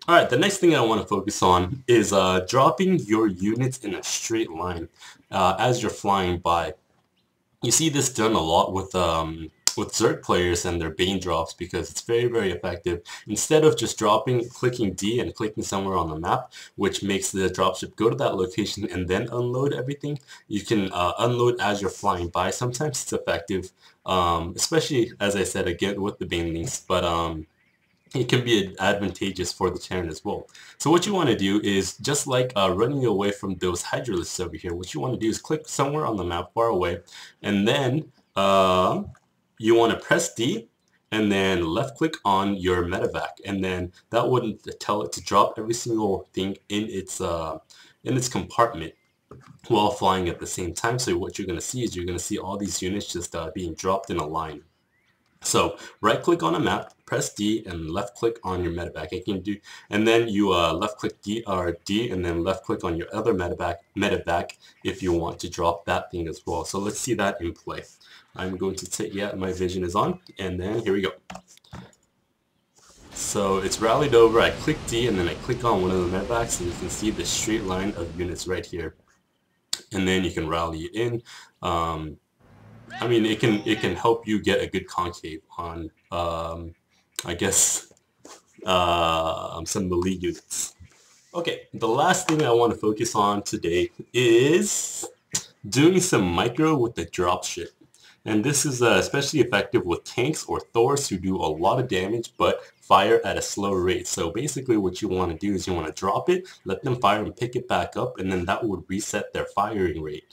Alright, the next thing I want to focus on is dropping your units in a straight line as you're flying by. You see this done a lot with Zerg players and their Bane drops because it's very, very effective. Instead of just clicking D and clicking somewhere on the map, which makes the dropship go to that location and then unload everything, you can unload as you're flying by. Sometimes it's effective, especially, as I said, again, with the Banelings, but it can be advantageous for the Terran as well. So what you want to do is, just like running away from those Hydralisks over here, what you want to do is click somewhere on the map far away, and then you want to press D, and then left click on your Medivac, and then that wouldn't tell it to drop every single thing in its compartment while flying at the same time. So what you're going to see is you're going to see all these units just being dropped in a line. So right click on a map, press D, and left click on your Medivac. And then you left click D, and then left click on your other Medivac if you want to drop that thing as well. So let's see that in play. I'm going to take, yeah, my vision is on, and then here we go. So it's rallied over, I click D, and then I click on one of the Medivacs, and you can see the straight line of units right here. And then you can rally it in. I mean, it can help you get a good concave on, I guess, some melee units. Okay, the last thing I want to focus on today is doing some micro with the dropship. And this is especially effective with tanks or Thors who do a lot of damage but fire at a slow rate. So basically what you want to do is you want to drop it, let them fire and pick it back up, and then that would reset their firing rate.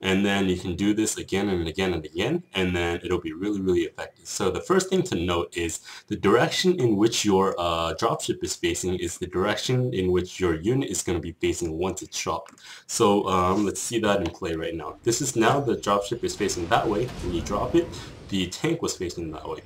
And then you can do this again and again and again, and then it'll be really, really effective. So the first thing to note is the direction in which your dropship is facing is the direction in which your unit is going to be facing once it's shot. So let's see that in play right now. This is now the dropship is facing that way. When you drop it, the tank was facing that way.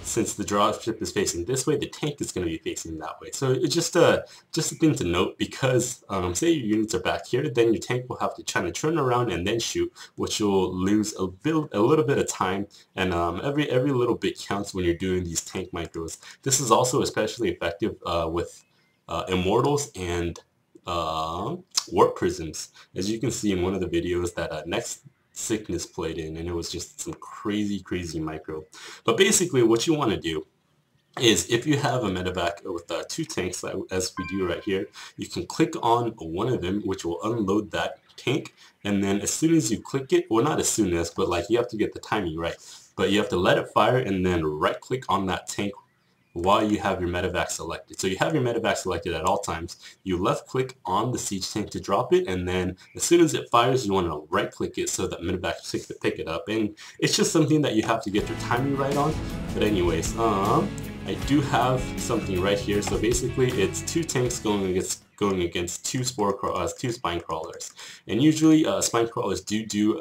Since the dropship is facing this way, the tank is going to be facing that way. So it's just a thing to note, because say your units are back here, then your tank will have to try to turn around and then shoot, which will lose a little bit of time, and every little bit counts when you're doing these tank micros. This is also especially effective with Immortals and Warp Prisms, as you can see in one of the videos that Next Sickness played in, and it was just some crazy micro. But basically what you want to do is, if you have a Medivac with two tanks, as we do right here, you can click on one of them, which will unload that tank, and then as soon as you click it, well, not as soon as, but like you have to get the timing right, but you have to let it fire and then right click on that tank while you have your Medivac selected. So you have your Medivac selected at all times. You left click on the siege tank to drop it, and then as soon as it fires, you want to right click it so that Medivac can pick it up. And it's just something that you have to get your timing right on. But anyways, I do have something right here. So basically it's two tanks going against two spine crawlers, and usually spine crawlers do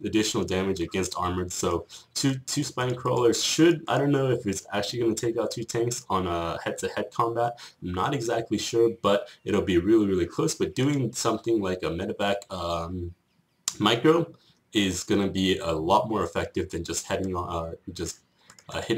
additional damage against armored. So two spine crawlers should, I don't know if it's actually going to take out two tanks on a head-to-head combat. I'm not exactly sure, but it'll be really close. But doing something like a Medivac micro is going to be a lot more effective than just hitting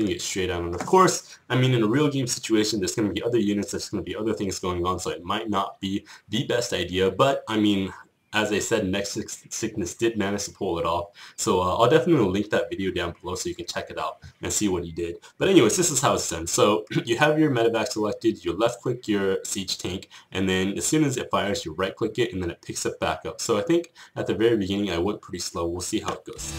it straight on. And of course, I mean, in a real game situation, there's going to be other units, there's going to be other things going on, so it might not be the best idea. But I mean, as I said, Next Sickness did manage to pull it off. So I'll definitely link that video down below so you can check it out and see what he did. But anyways, this is how it's done. So you have your Medivac selected, you left click your siege tank, and then as soon as it fires, you right click it, and then it picks it back up. So I think at the very beginning I went pretty slow. We'll see how it goes.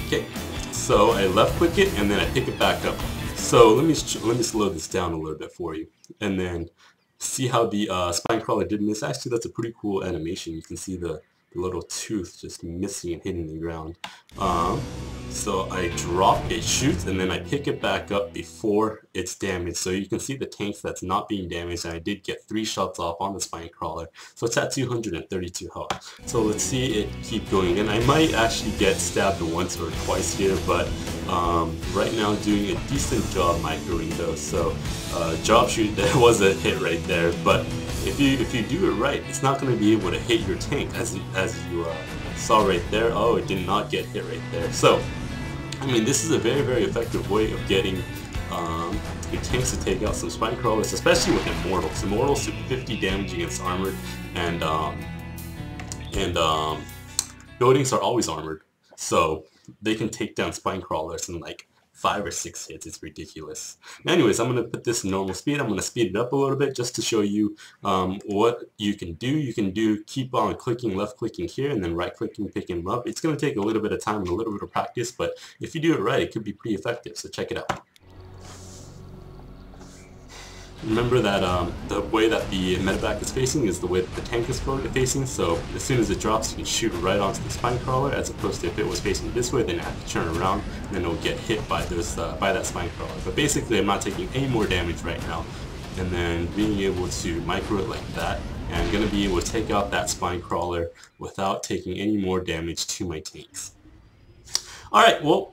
Okay. So I left click it, and then I pick it back up. So let me slow this down a little bit for you, and then see how the spine crawler did miss. Actually, that's a pretty cool animation. You can see the little tooth just missing and hitting the ground. So I drop, it shoots, and then I pick it back up before it's damaged. So you can see the tanks that's not being damaged, and I did get 3 shots off on the spine crawler. So it's at 232 health. So let's see it keep going. And I might actually get stabbed once or twice here, but right now doing a decent job microing though. So job shoot, there was a hit right there, but if you do it right, it's not going to be able to hit your tank, as you saw right there. Oh, it did not get hit right there. So I mean, this is a very effective way of getting your tanks to take out some spine crawlers, especially with Immortals. Immortals do 50 damage against armored, and buildings are always armored, so they can take down spine crawlers in like 5 or 6 hits. It's ridiculous. Anyways, I'm going to put this in normal speed. I'm going to speed it up a little bit just to show you what you can do. You can keep on clicking, left clicking here, and then right clicking, picking them up. It's going to take a little bit of time and a little bit of practice, but if you do it right, it could be pretty effective. So check it out. Remember that the way that the Medivac is facing is the way that the tank is facing, so as soon as it drops, you can shoot right onto the spine crawler, as opposed to if it was facing this way, then it have to turn around, and then it'll get hit by by that spine crawler. But basically, I'm not taking any more damage right now, and then being able to micro it like that, and I'm going to be able to take out that spine crawler without taking any more damage to my tanks. Alright, well,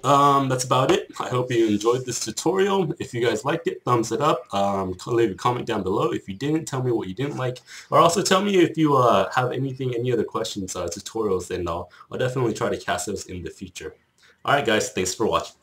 that's about it. I hope you enjoyed this tutorial. If you guys liked it, thumbs it up. Leave a comment down below. If you didn't, tell me what you didn't like. Or also tell me if you have any other questions, tutorials, and I'll definitely try to cast those in the future. Alright guys, thanks for watching.